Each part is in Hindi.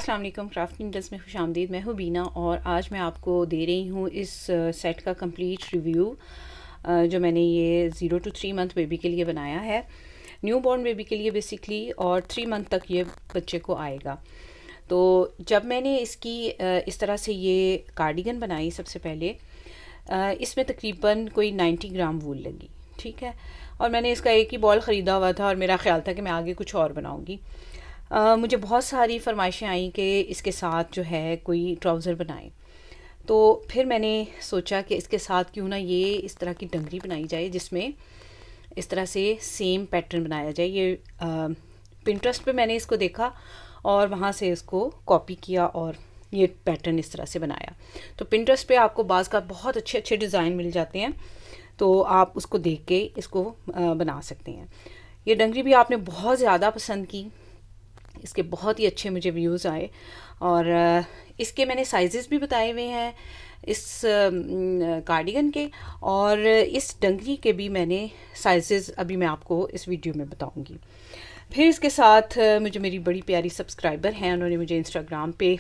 अस्सलाम वालेकुम, क्राफ्ट नीडल्स में खुशामदीद। मैं हूँ बीना और आज मैं आपको दे रही हूँ इस सेट का कंप्लीट रिव्यू जो मैंने ये 0 to 3 मंथ बेबी के लिए बनाया है, न्यू बॉर्न बेबी के लिए बेसिकली, और 3 मंथ तक ये बच्चे को आएगा। तो जब मैंने इसकी इस तरह से ये कार्डिगन बनाई, सबसे पहले इसमें तकरीबन कोई 90 ग्राम वूल लगी, ठीक है। और मैंने इसका एक ही बॉल ख़रीदा हुआ था और मेरा ख्याल था कि मैं आगे कुछ और बनाऊँगी। मुझे बहुत सारी फरमाइशें आई कि इसके साथ जो है कोई ट्राउज़र बनाएं, तो फिर मैंने सोचा कि इसके साथ क्यों ना ये इस तरह की डंगरी बनाई जाए जिसमें इस तरह से सेम पैटर्न बनाया जाए। ये पिंटरेस्ट पे मैंने इसको देखा और वहाँ से इसको कॉपी किया और ये पैटर्न इस तरह से बनाया। तो पिंटरेस्ट पे आपको बाज़ का बहुत अच्छे अच्छे डिज़ाइन मिल जाते हैं, तो आप उसको देख के इसको बना सकते हैं। ये डंगरी भी आपने बहुत ज़्यादा पसंद की, इसके बहुत ही अच्छे मुझे व्यूज़ आए और इसके मैंने साइज़ेस भी बताए हुए हैं इस कार्डिगन के, और इस डंगरी के भी मैंने साइज़ेस अभी मैं आपको इस वीडियो में बताऊंगी। फिर इसके साथ मुझे मेरी बड़ी प्यारी सब्सक्राइबर हैं, उन्होंने मुझे इंस्टाग्राम पे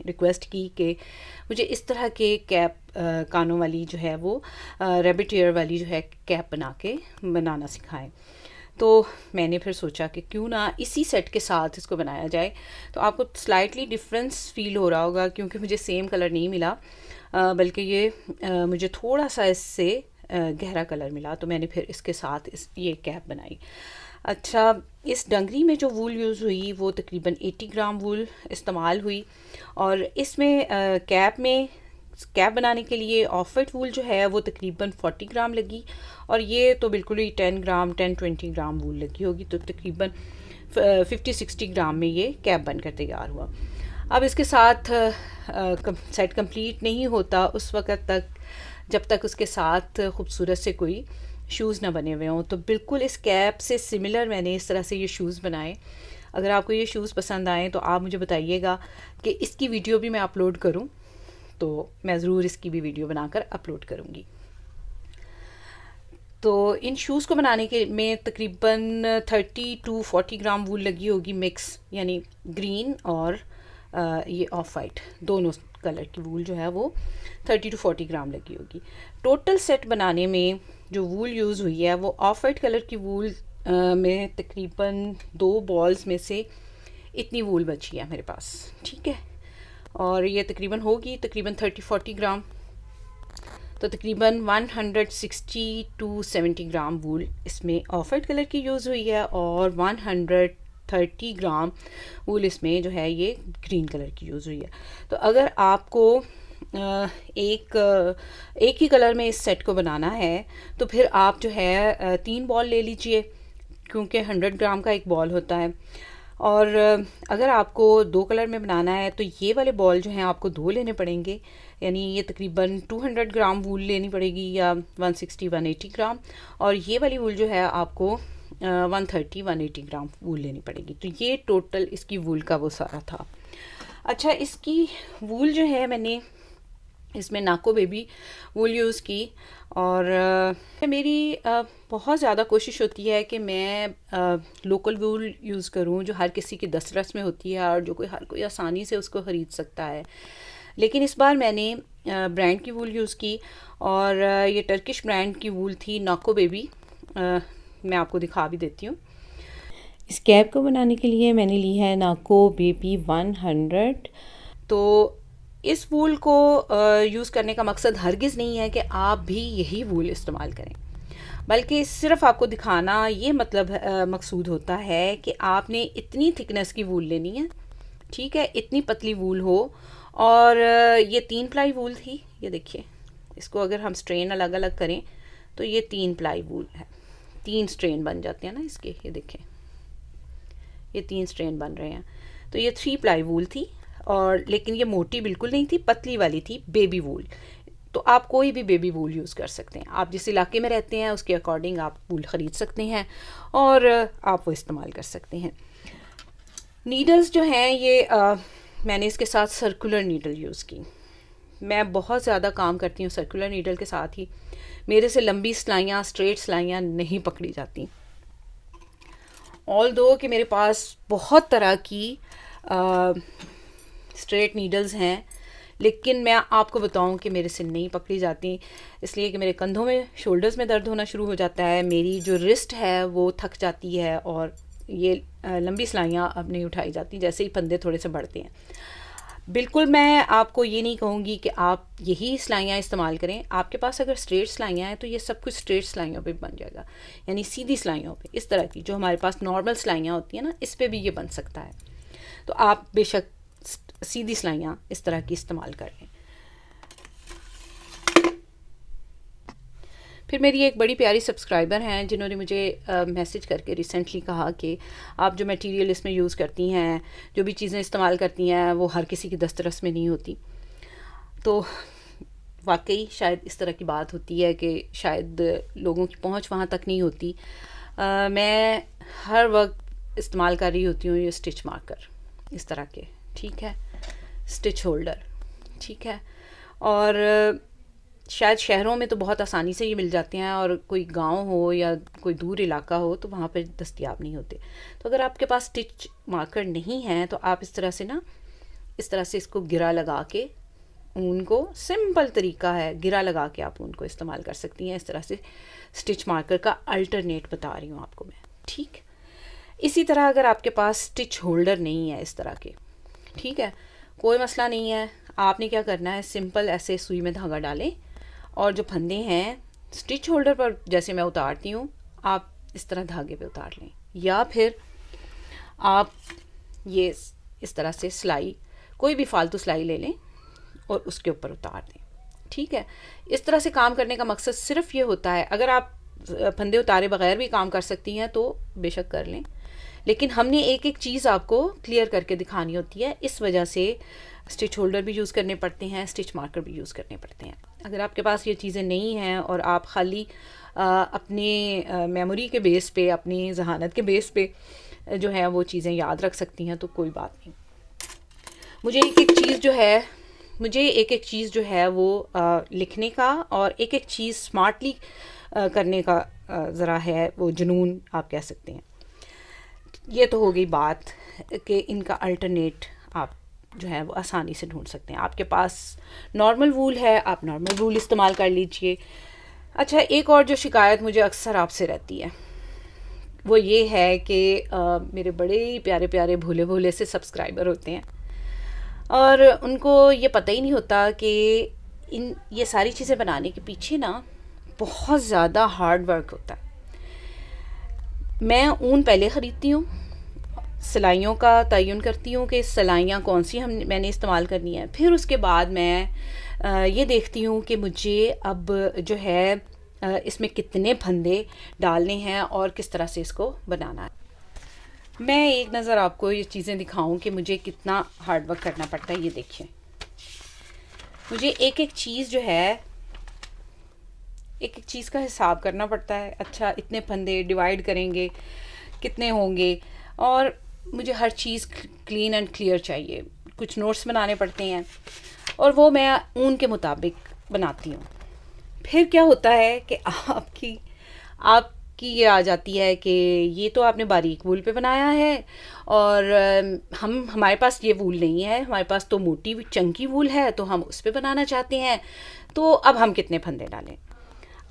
रिक्वेस्ट की कि मुझे इस तरह के कैप कानों वाली जो है वो रैबिट ईयर वाली जो है कैप बनाना सिखाएं। तो मैंने फिर सोचा कि क्यों ना इसी सेट के साथ इसको बनाया जाए। तो आपको स्लाइटली डिफरेंस फील हो रहा होगा क्योंकि मुझे सेम कलर नहीं मिला, बल्कि ये मुझे थोड़ा सा इससे गहरा कलर मिला। तो मैंने फिर इसके साथ ये कैप बनाई। अच्छा, इस डंगरी में जो वूल यूज़ हुई वो तकरीबन 80 ग्राम वूल इस्तेमाल हुई, और इसमें कैप बनाने के लिए ऑफ वाइट वूल जो है वो तकरीबन 40 ग्राम लगी, और ये तो बिल्कुल ही 10-20 ग्राम वूल लगी होगी। तो तकरीबन 50-60 ग्राम में ये कैप बनकर तैयार हुआ। अब इसके साथ सेट कंप्लीट नहीं होता उस वक़्त तक जब तक उसके साथ ख़ूबसूरत से कोई शूज़ ना बने हुए हों। तो बिल्कुल इस कैप से सिमिलर मैंने इस तरह से ये शूज़ बनाए। अगर आपको ये शूज़ पसंद आएँ तो आप मुझे बताइएगा कि इसकी वीडियो भी मैं अपलोड करूँ, तो मैं ज़रूर इसकी भी वीडियो बनाकर अपलोड करूँगी। तो इन शूज़ को बनाने के में तकरीबन 30 to 40 ग्राम वूल लगी होगी मिक्स, यानी ग्रीन और ये ऑफ वाइट दोनों कलर की वूल जो है वो 30 to 40 ग्राम लगी होगी। टोटल सेट बनाने में जो वूल यूज़ हुई है वो ऑफ वाइट कलर की वूल में तकरीबन 2 बॉल्स में से इतनी वूल बची है मेरे पास, ठीक है। और ये तकरीबन होगी तकरीबन 30-40 ग्राम, तो तकरीबन 160 to 70 ग्राम वूल इसमें ऑफ वाइट कलर की यूज़ हुई है, और 130 ग्राम वूल इसमें जो है ये ग्रीन कलर की यूज़ हुई है। तो अगर आपको एक ही कलर में इस सेट को बनाना है तो फिर आप जो है 3 बॉल ले लीजिए, क्योंकि 100 ग्राम का एक बॉल होता है। और अगर आपको 2 कलर में बनाना है तो ये वाले बॉल जो हैं आपको 2 लेने पड़ेंगे, यानी ये तकरीबन 200 ग्राम वूल लेनी पड़ेगी या 160-180 ग्राम, और ये वाली वूल जो है आपको 130-180 ग्राम वूल लेनी पड़ेगी। तो ये टोटल इसकी वूल का वो सारा था। अच्छा, इसकी वूल जो है मैंने इसमें नाको बेबी वूल यूज़ की, और मेरी बहुत ज़्यादा कोशिश होती है कि मैं लोकल वूल यूज़ करूं जो हर किसी की दस्तरस में होती है और जो हर कोई आसानी से उसको ख़रीद सकता है। लेकिन इस बार मैंने ब्रांड की वूल यूज़ की, और ये टर्किश ब्रांड की वूल थी नाको बेबी। मैं आपको दिखा भी देती हूँ। इस कैप को बनाने के लिए मैंने ली है नाको बेबी 100। तो इस वूल को यूज़ करने का मकसद हरगिज़ नहीं है कि आप भी यही वूल इस्तेमाल करें, बल्कि सिर्फ आपको दिखाना ये मतलब मकसूद होता है कि आपने इतनी थिकनेस की वूल लेनी है, ठीक है, इतनी पतली वूल हो। और ये 3 प्लाई वूल थी, ये देखिए, इसको अगर हम स्ट्रेन अलग अलग करें तो ये 3 प्लाई वूल है। 3 स्ट्रेन बन जाते हैं ना इसके, ये देखें, ये 3 स्ट्रेन बन रहे हैं। तो ये 3 प्लाई वूल थी, और लेकिन ये मोटी बिल्कुल नहीं थी, पतली वाली थी, बेबी वूल। तो आप कोई भी बेबी वूल यूज़ कर सकते हैं, आप जिस इलाके में रहते हैं उसके अकॉर्डिंग आप वूल ख़रीद सकते हैं और आप वो इस्तेमाल कर सकते हैं। नीडल्स जो हैं ये मैंने इसके साथ सर्कुलर नीडल यूज़ की। मैं बहुत ज़्यादा काम करती हूँ सर्कुलर नीडल के साथ ही, मेरे से लंबी सिलाइयाँ, स्ट्रेट सिलाइयाँ नहीं पकड़ी जाती। ऑल दो कि मेरे पास बहुत तरह की स्ट्रेट नीडल्स हैं, लेकिन मैं आपको बताऊं कि मेरे से नहीं पकड़ी जाती, इसलिए कि मेरे कंधों में, शोल्डर्स में दर्द होना शुरू हो जाता है, मेरी जो रिस्ट है वो थक जाती है और ये लंबी सिलाइयाँ अब नहीं उठाई जाती जैसे ही फंदे थोड़े से बढ़ते हैं। बिल्कुल मैं आपको ये नहीं कहूँगी कि आप यही सिलाइयाँ इस्तेमाल करें। आपके पास अगर स्ट्रेट सिलाइयाँ हैं तो ये सब कुछ स्ट्रेट सिलाइयों पे बन जाएगा, यानी सीधी सिलाइयों पे, इस तरह की जो हमारे पास नॉर्मल सिलाइयाँ होती हैं ना, इस पे भी ये बन सकता है। तो आप बेशक सीधी सिलाइयाँ इस तरह की इस्तेमाल कर लें। फिर मेरी एक बड़ी प्यारी सब्सक्राइबर हैं जिन्होंने मुझे मैसेज करके रिसेंटली कहा कि आप जो मटेरियल इसमें यूज़ करती हैं, जो भी चीज़ें इस्तेमाल करती हैं, वो हर किसी की दस्तरस में नहीं होती। तो वाकई शायद इस तरह की बात होती है कि शायद लोगों की पहुंच वहां तक नहीं होती। मैं हर वक्त इस्तेमाल कर रही होती हूँ ये स्टिच मार्कर इस तरह के, ठीक है, स्टिच होल्डर, ठीक है। और शायद शहरों में तो बहुत आसानी से ये मिल जाते हैं और कोई गांव हो या कोई दूर इलाका हो तो वहाँ पर दस्तयाब नहीं होते। तो अगर आपके पास स्टिच मार्कर नहीं है तो आप इस तरह से ना, इस तरह से इसको गिरा लगा के ऊन को, सिंपल तरीका है, गिरा लगा के आप ऊन को इस्तेमाल कर सकती हैं। इस तरह से स्टिच मार्कर का अल्टरनेट बता रही हूँ आपको मैं, ठीक। इसी तरह अगर आपके पास स्टिच होल्डर नहीं है इस तरह के, ठीक है, कोई मसला नहीं है। आपने क्या करना है, सिंपल ऐसे सुई में धागा डालें और जो फंदे हैं स्टिच होल्डर पर जैसे मैं उतारती हूँ, आप इस तरह धागे पे उतार लें, या फिर आप ये इस तरह से सिलाई, कोई भी फालतू सिलाई ले लें और उसके ऊपर उतार दें, ठीक है। इस तरह से काम करने का मकसद सिर्फ ये होता है, अगर आप फंदे उतारे बगैर भी काम कर सकती हैं तो बेशक कर लें, लेकिन हमने एक एक चीज़ आपको क्लियर करके दिखानी होती है, इस वजह से स्टिच होल्डर भी यूज़ करने पड़ते हैं, स्टिच मार्कर भी यूज़ करने पड़ते हैं। अगर आपके पास ये चीज़ें नहीं हैं और आप खाली अपने मेमोरी के बेस पे, अपनी जहानत के बेस पे जो है वो चीज़ें याद रख सकती हैं तो कोई बात नहीं। मुझे एक एक चीज़ जो है वो लिखने का और एक एक चीज़ स्मार्टली करने का ज़रा है वो जुनून आप कह सकते हैं। ये तो हो गई बात कि इनका अल्टरनेट आप जो है वो आसानी से ढूंढ सकते हैं। आपके पास नॉर्मल वूल है, आप नॉर्मल वूल इस्तेमाल कर लीजिए। अच्छा, एक और जो शिकायत मुझे अक्सर आपसे रहती है वो ये है कि मेरे बड़े प्यारे प्यारे भोले भोले से सब्सक्राइबर होते हैं और उनको ये पता ही नहीं होता कि ये सारी चीज़ें बनाने के पीछे ना बहुत ज़्यादा हार्ड वर्क होता है। मैं ऊन पहले ख़रीदती हूँ, सिलाइयों का तयन करती हूँ कि सिलाइयाँ कौन सी मैंने इस्तेमाल करनी है, फिर उसके बाद मैं ये देखती हूँ कि मुझे अब जो है इसमें कितने फंदे डालने हैं और किस तरह से इसको बनाना है। मैं एक नज़र आपको ये चीज़ें दिखाऊं कि मुझे कितना हार्ड वर्क करना पड़ता है। ये देखिए, मुझे एक एक चीज़ जो है, एक एक चीज़ का हिसाब करना पड़ता है। अच्छा, इतने फंदे डिवाइड करेंगे कितने होंगे, और मुझे हर चीज़ क्लीन एंड क्लियर चाहिए। कुछ नोट्स बनाने पड़ते हैं और वो मैं ऊन के मुताबिक बनाती हूँ। फिर क्या होता है कि आपकी ये आ जाती है कि ये तो आपने बारीक वूल पे बनाया है और हमारे पास ये वूल नहीं है, हमारे पास तो मोटी चंकी वूल है, तो हम उस पे बनाना चाहते हैं, तो अब हम कितने फंदे डालें।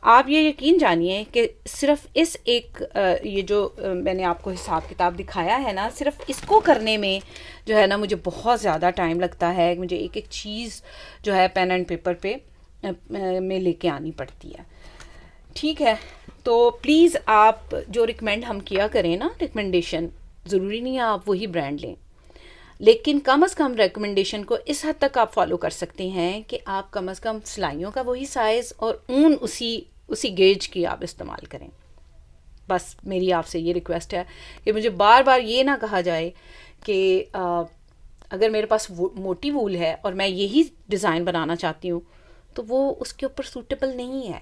आप ये यकीन जानिए कि सिर्फ इस एक ये जो मैंने आपको हिसाब किताब दिखाया है ना, सिर्फ इसको करने में जो है ना मुझे बहुत ज़्यादा टाइम लगता है। मुझे एक एक चीज़ जो है पेन एंड पेपर पे में लेके आनी पड़ती है, ठीक है। तो प्लीज़ आप जो रिकमेंड हम किया करें ना, रिकमेंडेशन ज़रूरी नहीं है आप वही ब्रांड लें, लेकिन कम से कम रिकमेंडेशन को इस हद तक आप फॉलो कर सकते हैं कि आप कम से कम सिलाइयों का वही साइज़ और ऊन उसी गेज की आप इस्तेमाल करें। बस मेरी आपसे ये रिक्वेस्ट है कि मुझे बार बार ये ना कहा जाए कि अगर मेरे पास मोटी वूल है और मैं यही डिज़ाइन बनाना चाहती हूँ तो वो उसके ऊपर सूटेबल नहीं है।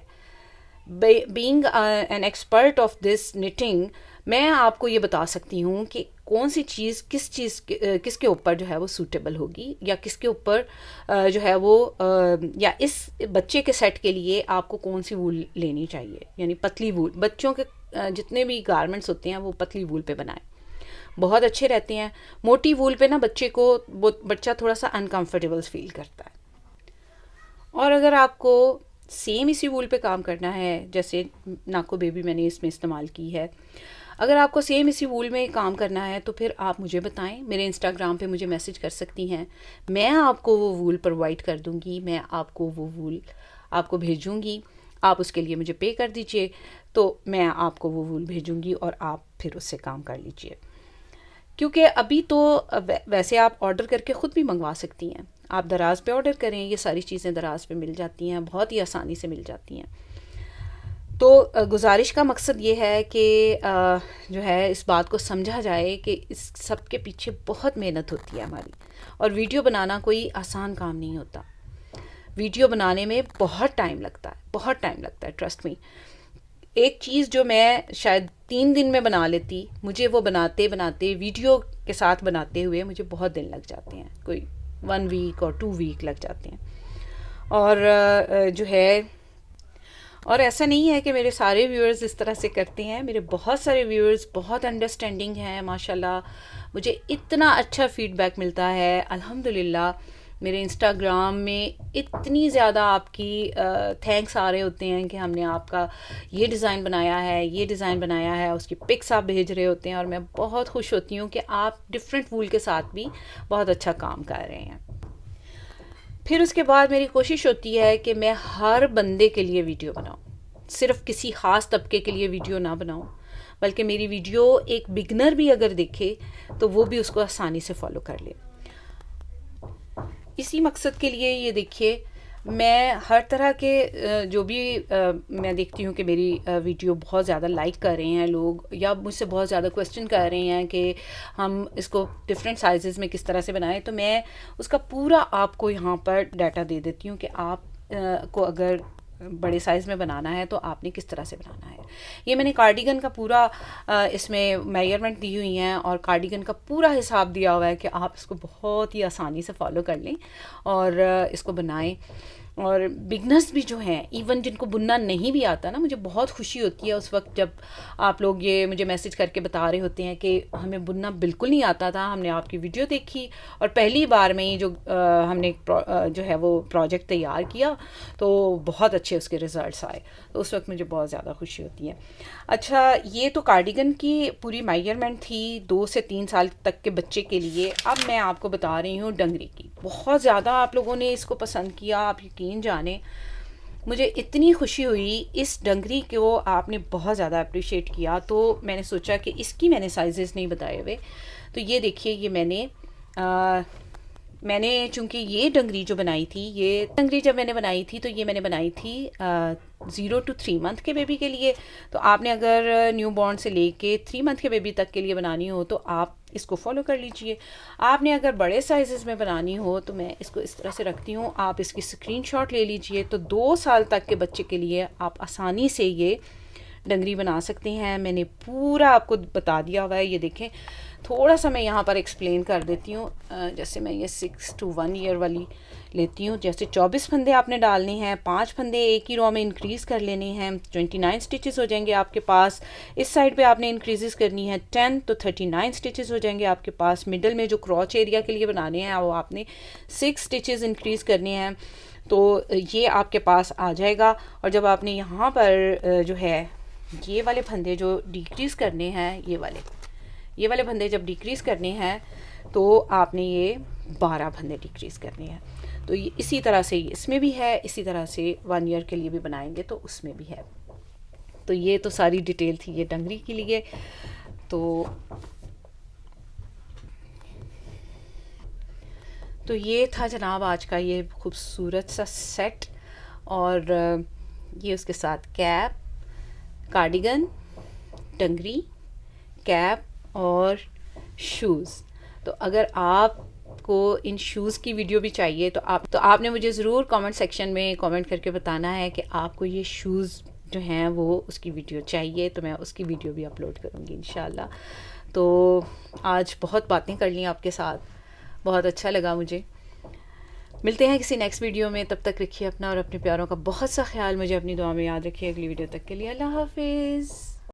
Being an expert of this knitting, मैं आपको ये बता सकती हूँ कि कौन सी चीज़ किसके ऊपर जो है वो सूटेबल होगी, या किसके ऊपर जो है वो या इस बच्चे के सेट के लिए आपको कौन सी वूल लेनी चाहिए। यानी पतली वूल, बच्चों के जितने भी गारमेंट्स होते हैं वो पतली वूल पे बनाएं। बहुत अच्छे रहते हैं। मोटी वूल पे ना बच्चा थोड़ा सा अनकंफर्टेबल फील करता है। और अगर आपको सेम इसी वूल पे काम करना है, जैसे नाको बेबी मैंने इसमें इस्तेमाल की है, अगर आपको सेम इसी वूल में काम करना है तो फिर आप मुझे बताएं, मेरे इंस्टाग्राम पे मुझे मैसेज कर सकती हैं। मैं आपको वो वूल प्रोवाइड कर दूंगी, मैं आपको वो वूल आपको भेजूंगी। आप उसके लिए मुझे पे कर दीजिए तो मैं आपको वो वूल भेजूंगी और आप फिर उससे काम कर लीजिए। क्योंकि अभी तो वैसे आप ऑर्डर करके ख़ुद भी मंगवा सकती हैं। आप दराज पे ऑर्डर करें, ये सारी चीज़ें दराज पे मिल जाती हैं, बहुत ही आसानी से मिल जाती हैं। तो गुजारिश का मकसद ये है कि जो है इस बात को समझा जाए कि इस सब के पीछे बहुत मेहनत होती है हमारी, और वीडियो बनाना कोई आसान काम नहीं होता। वीडियो बनाने में बहुत टाइम लगता है, बहुत टाइम लगता है, ट्रस्ट मी। एक चीज़ जो मैं शायद 3 दिन में बना लेती, मुझे वो बनाते बनाते वीडियो के साथ बनाते हुए मुझे बहुत दिन लग जाते हैं, कोई 1 वीक और 2 वीक लग जाते हैं। और जो है, और ऐसा नहीं है कि मेरे सारे व्यूअर्स इस तरह से करते हैं। मेरे बहुत सारे व्यूअर्स बहुत अंडरस्टैंडिंग हैं माशाल्लाह। मुझे इतना अच्छा फीडबैक मिलता है अल्हम्दुलिल्लाह। मेरे इंस्टाग्राम में इतनी ज़्यादा आपकी थैंक्स आ रहे होते हैं कि हमने आपका ये डिज़ाइन बनाया है, ये डिज़ाइन बनाया है, उसकी पिक्स आप भेज रहे होते हैं, और मैं बहुत खुश होती हूँ कि आप डिफरेंट वूल के साथ भी बहुत अच्छा काम कर रहे हैं। फिर उसके बाद मेरी कोशिश होती है कि मैं हर बंदे के लिए वीडियो बनाऊं, सिर्फ किसी ख़ास तबके के लिए वीडियो ना बनाऊं, बल्कि मेरी वीडियो एक बिगनर भी अगर देखे तो वो भी उसको आसानी से फॉलो कर ले। इसी मकसद के लिए ये देखिए, मैं हर तरह के जो भी मैं देखती हूँ कि मेरी वीडियो बहुत ज़्यादा लाइक कर रहे हैं लोग, या मुझसे बहुत ज़्यादा क्वेश्चन कर रहे हैं कि हम इसको डिफरेंट साइज़ में किस तरह से बनाएं, तो मैं उसका पूरा आपको यहाँ पर डाटा दे देती हूँ कि आप को अगर बड़े साइज़ में बनाना है तो आपने किस तरह से बनाना है। ये मैंने कार्डिगन का पूरा इसमें मेजरमेंट दी हुई हैं, और कार्डिगन का पूरा हिसाब दिया हुआ है कि आप इसको बहुत ही आसानी से फॉलो कर लें और इसको बनाएं। और बिगनर्स भी जो हैं, इवन जिनको बुनना नहीं भी आता ना, मुझे बहुत खुशी होती है उस वक्त जब आप लोग ये मुझे मैसेज करके बता रहे होते हैं कि हमें बुनना बिल्कुल नहीं आता था, हमने आपकी वीडियो देखी और पहली बार में ही जो हमने जो है वो प्रोजेक्ट तैयार किया तो बहुत अच्छे उसके रिज़ल्ट्स आए। तो उस वक्त मुझे बहुत ज़्यादा खुशी होती है। अच्छा, ये तो कार्डिगन की पूरी मेजरमेंट थी 2 से 3 साल तक के बच्चे के लिए। अब मैं आपको बता रही हूँ डंगरी की। बहुत ज़्यादा आप लोगों ने इसको पसंद किया, आप यकीन जाने, मुझे इतनी खुशी हुई। इस डंगरी को आपने बहुत ज़्यादा अप्रिशिएट किया, तो मैंने सोचा कि इसकी मैंने साइजेस नहीं बताए हुए। तो ये देखिए, ये मैंने चूँकि ये डंगरी जो बनाई थी, ये डंगरी जब मैंने बनाई थी तो ये मैंने बनाई थी 0 to 3 मंथ के बेबी के लिए। तो आपने अगर न्यू बॉर्न से लेके 3 मंथ के बेबी तक के लिए बनानी हो तो आप इसको फॉलो कर लीजिए। आपने अगर बड़े साइज़ में बनानी हो तो मैं इसको इस तरह से रखती हूँ, आप इसकी स्क्रीनशॉट ले लीजिए। तो 2 साल तक के बच्चे के लिए आप आसानी से ये डंगरी बना सकते हैं। मैंने पूरा आपको बता दिया हुआ है। ये देखें, थोड़ा सा मैं यहाँ पर एक्सप्लेन कर देती हूँ। जैसे मैं ये 6 to 1 ईयर वाली लेती हूँ। जैसे 24 फंदे आपने डालने हैं, 5 फंदे एक ही रो में इंक्रीज़ कर लेने हैं, 29 स्टिचेस हो जाएंगे आपके पास। इस साइड पे आपने इंक्रीजेस करनी है 10, तो 39 स्टिचेस हो जाएंगे आपके पास। मिडल में जो क्रॉच एरिया के लिए बनाने हैं वो आपने 6 स्टिचेस इंक्रीज़ करने हैं, तो ये आपके पास आ जाएगा। और जब आपने यहाँ पर जो है ये वाले फंदे जो डिक्रीज़ करने हैं, ये वाले फंदे जब डिक्रीज़ करने हैं तो आपने ये 12 फंदे डिक्रीज़ करने हैं। तो ये इसी तरह से इसमें भी है, इसी तरह से 1 ईयर के लिए भी बनाएंगे तो उसमें भी है। तो ये तो सारी डिटेल थी ये डंगरी के लिए। तो ये था जनाब आज का ये खूबसूरत सा सेट, और ये उसके साथ कैप, कार्डिगन, डंगरी, कैप और शूज़। तो अगर आपको इन शूज़ की वीडियो भी चाहिए तो आपने मुझे ज़रूर कमेंट सेक्शन में कमेंट करके बताना है कि आपको ये शूज़ जो हैं वो उसकी वीडियो चाहिए, तो मैं उसकी वीडियो भी अपलोड करूँगी इंशाल्लाह। तो आज बहुत बातें कर ली आपके साथ, बहुत अच्छा लगा मुझे। मिलते हैं किसी नेक्स्ट वीडियो में, तब तक रखिए अपना और अपने प्यारों का बहुत सा ख्याल। मुझे अपनी दुआ में याद रखिए। अगली वीडियो तक के लिए अल्लाह हाफिज़।